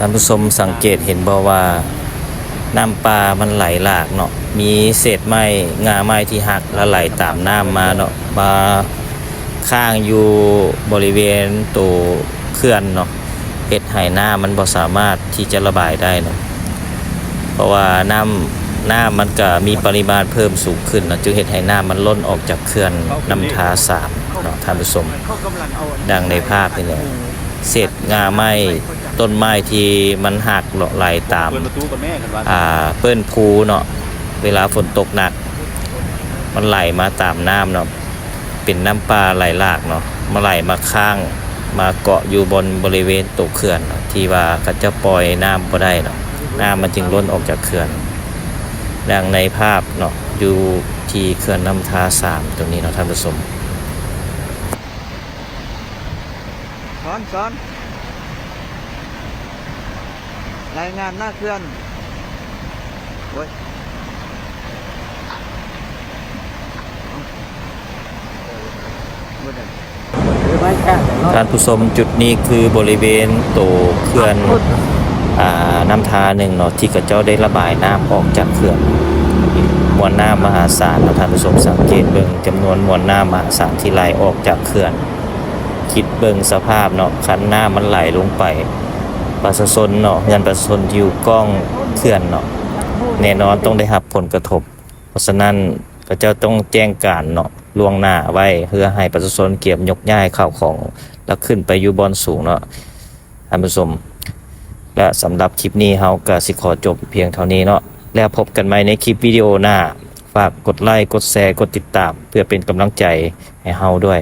ท่านผู้ชมสังเกตเห็นบ่ว่าน้ำปลามันไหลหลากเนาะมีเศษไม้งาไม้ที่หักแล้วไหลตามน้ำมาเนาะมาข้างอยู่บริเวณตัวเขื่อนเนาะเฮ็ดให้น้ำมันบ่สามารถที่จะระบายได้เนาะเพราะว่าน้ำมันก็มีปริมาณเพิ่มสูงขึ้นเนาะจึงเฮ็ดให้น้ำมันล้นออกจากเขื่อนน้ำทาสามเนาะท่านผู้ชมดังในภาพนี่แหละเศษงาไม้ต้นไม้ที่มันหักไหลตามเปิ้นภูเนาะเวลาฝนตกหนักมันไหลมาตามน้ำเนาะเป็นน้ำปลาไหลหลากเนาะมาไหลมาข้างมาเกาะอยู่บนบริเวณตกเขื่อนที่ว่าเขาจะปล่อยน้ำบ่ได้เนาะน้ำมันจึงล้นออกจากเขื่อนดังในภาพเนาะอยู่ที่เขื่อนน้ำทาสามตรงนี้เนาะท่านผู้ชมซ้อนรายงานหน้าเคลื่อนโอ้ยท่านผู้ชมจุดนี้คือบริเวณตัวเขื่อนน้ำทาหนึ่งเนาะที่กระเจ้าได้ระบายน้ำออกจากเขื่อนมวลน้ำมหาศาลท่านผู้ชมสังเกตเบิ่งจำนวนมวลน้ำมหาศาลที่ไหลออกจากเขื่อนคิดเบิ่งสภาพเนาะคันน้ำมันไหลลงไปประชาชนเนาะเงินประชาชนอยู่กล้องเขื่อนเนาะแน่นอนต้องได้รับผลกระทบเพราะฉะนั้นก็จะต้องแจ้งการเนาะล่วงหน้าไว้เพื่อให้ประชาชนเก็บยกย้ายข้าวของแล้วขึ้นไปอยู่บนสูงเนาะท่านผู้ชมและสำหรับคลิปนี้เฮาก็สิขอจบเพียงเท่านี้เนาะแล้วพบกันใหม่ในคลิปวิดีโอหน้าฝากกดไลค์กดแชร์กดติดตามเพื่อเป็นกำลังใจให้เฮาด้วย